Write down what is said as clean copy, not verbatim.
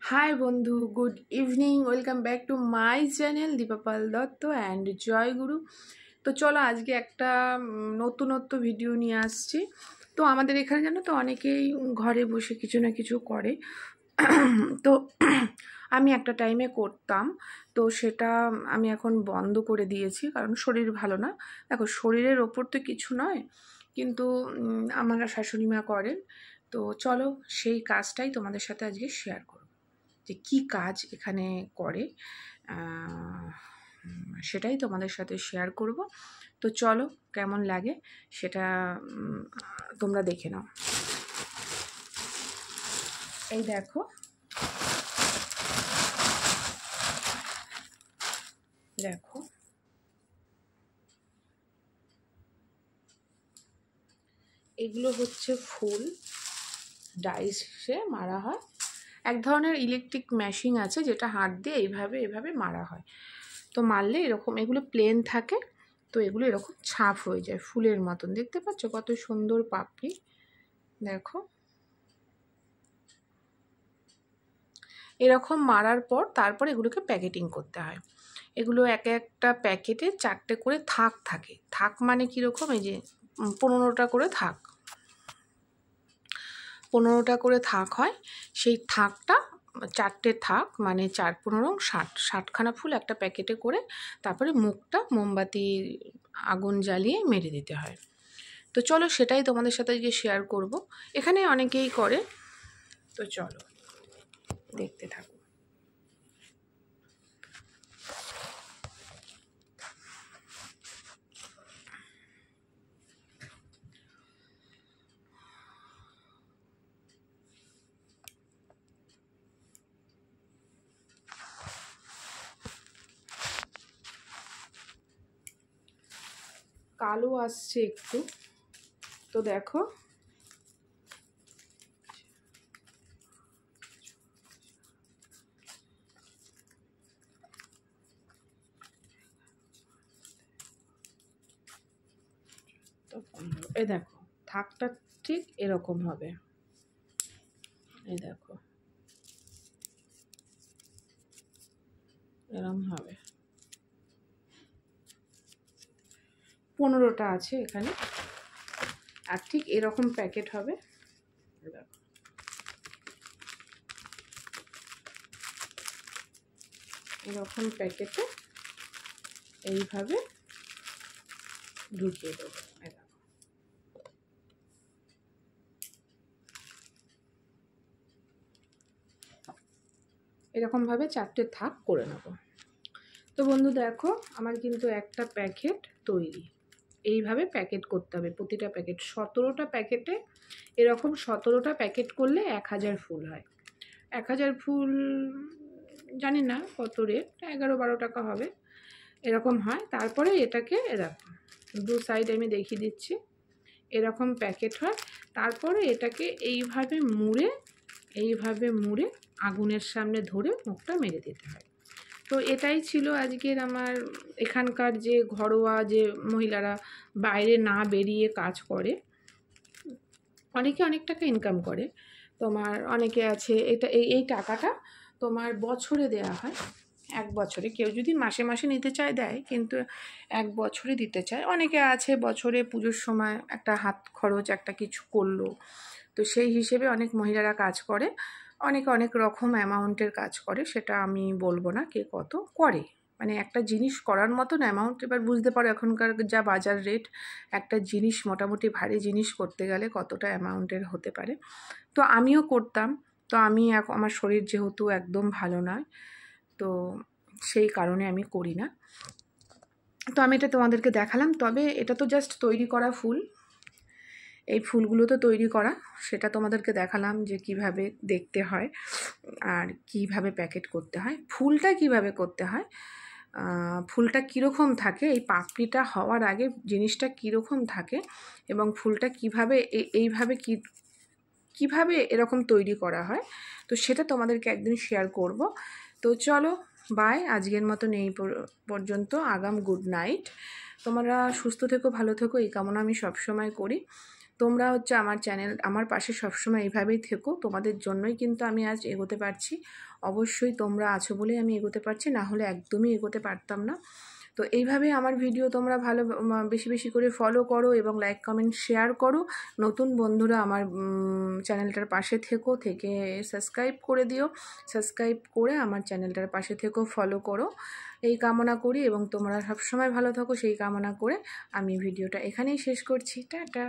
High বন্ধু, good evening. Welcome back to my channel Dipa Pal Dutta and Joyguru. তো চলো আজকে একটা নতুনত্ব ভিডিও নিয়ে আসছি। তো আমাদের এখানে জানো তো অনেকেই ঘরে বসে কিছু না কিছু করে। তো আমি একটা টাইমে করতাম, তো সেটা আমি এখন বন্ধ করে দিয়েছি কারণ শরীর ভালো না। দেখো, শরীরের ওপর তো কিছু নয়, কিন্তু আমার শাশুড়ি মা করেন। তো চলো সেই কাজটাই তোমাদের সাথে আজকে শেয়ার করব, যে কী কাজ এখানে করে সেটাই তোমাদের সাথে শেয়ার করব। তো চলো কেমন লাগে সেটা তোমরা দেখে নাও। এই দেখো, দেখো এগুলো হচ্ছে ফুল, ডাইসে মারা হয়। এক ধরনের ইলেকট্রিক মেশিন আছে যেটা হাত দিয়ে এইভাবে এভাবে মারা হয়। তো মারলে এরকম, এগুলো প্লেন থাকে, তো এগুলো এরকম ছাপ হয়ে যায় ফুলের মতন। দেখতে পাচ্ছ কত সুন্দর পাপড়ি, দেখো। এরকম মারার পর তারপর এগুলোকে প্যাকেটিং করতে হয়। এগুলো এক একটা প্যাকেটে 4টে করে থাক থাকে। থাক মানে কীরকম, এই যে 15টা করে থাক, 15টা করে থাক হয়। সেই থাকটা 4টে থাক মানে 4×15 60খানা ফুল একটা প্যাকেটে করে, তারপরে মুখটা মোমবাতি আগুন জ্বালিয়ে মেরে দিতে হয়। তো চলো সেটাই তোমাদের সাথে আজকে শেয়ার করব। এখানে অনেকেই করে, তো চলো দেখতে থাকো। কালো আসছে একটু, তো দেখো এই দেখো থাকটা ঠিক এরকম হবে। এই দেখো এরকম হবে, 15টা আছে এখানে, আর ঠিক এরকম প্যাকেট হবে। দেখো এরকম প্যাকেটে এইভাবে ঢুকিয়ে দেবো। এরকমভাবে 4টে থাক করে নেব। তো বন্ধু দেখো, আমার কিন্তু একটা প্যাকেট তৈরি। এইভাবে প্যাকেট করতে হবে প্রতিটা প্যাকেট, 17টা প্যাকেটে এরকম 17টা প্যাকেট করলে 1000 ফুল হয়। 1000 ফুল জানি না কত রেট, 11-12 টাকা হবে, এরকম হয়। তারপরে এটাকে এরকম দু সাইড আমি দেখিয়ে দিচ্ছি, এরকম প্যাকেট হয়। তারপরে এটাকে এইভাবে মুড়ে আগুনের সামনে ধরে মুখটা মেরে দিতে হয়। তো এটাই ছিল আজকের আমার এখানকার যে ঘরোয়া যে মহিলারা বাইরে না বেরিয়ে কাজ করে, অনেকে অনেক টাকা ইনকাম করে। তোমার অনেকে আছে এটা এই টাকাটা তোমার বছরে দেয়া হয়। 1 বছরে, কেউ যদি মাসে মাসে নিতে চায় দেয়, কিন্তু 1 বছরে দিতে চায়। অনেকে আছে বছরে পুজোর সময় একটা হাত খরচ একটা কিছু করলো, তো সেই হিসেবে অনেক মহিলারা কাজ করে। অনেকে অনেক রকম অ্যামাউন্টের কাজ করে, সেটা আমি বলবো না কে কত করে। মানে একটা জিনিস করার মতন অ্যামাউন্ট, এবার বুঝতে পারো এখনকার যা বাজার রেট, একটা জিনিস মোটামুটি ভারী জিনিস করতে গেলে কতটা অ্যামাউন্টের হতে পারে। তো আমিও করতাম। তো আমি আমার শরীর যেহেতু একদম ভালো নয়, তো সেই কারণে আমি করি না। তো আমি এটা তোমাদেরকে দেখালাম। তবে এটা তো জাস্ট তৈরি করা ফুল, এই ফুলগুলো তো তৈরি করা, সেটা তোমাদেরকে দেখালাম যে কিভাবে দেখতে হয় আর কিভাবে প্যাকেট করতে হয়। ফুলটা কিভাবে করতে হয়, ফুলটা কীরকম থাকে, এই পাপড়িটা হওয়ার আগে জিনিসটা কীরকম থাকে, এবং ফুলটা কিভাবে এইভাবে কিভাবে এরকম তৈরি করা হয়, তো সেটা তোমাদেরকে একদিন শেয়ার করব। তো চলো বাই, আজকের মতন এই পর্যন্ত। আগাম গুড নাইট। তোমরা সুস্থ থেকো, ভালো থেকো, এই কামনা আমি সবসময় করি। তোমরা হচ্ছে আমার পাশে সবসময় এইভাবেই থেকো, তোমাদের জন্যই কিন্তু আমি আজ এগোতে পারছি। অবশ্যই তোমরা আছো বলেই আমি এগোতে পারছি, না হলে একদমই এগোতে পারতাম না। তো এইভাবে আমার ভিডিও তোমরা বেশি বেশি করে ফলো করো এবং লাইক কমেন্ট শেয়ার করো। নতুন বন্ধুরা আমার চ্যানেলটার পাশে থেকে সাবস্ক্রাইব করে দিও। সাবস্ক্রাইব করে আমার চ্যানেলটার পাশে থেকেও ফলো করো, এই কামনা করি। এবং তোমরা সবসময় ভালো থাকো সেই কামনা করে আমি ভিডিওটা এখানেই শেষ করছি। টাটা।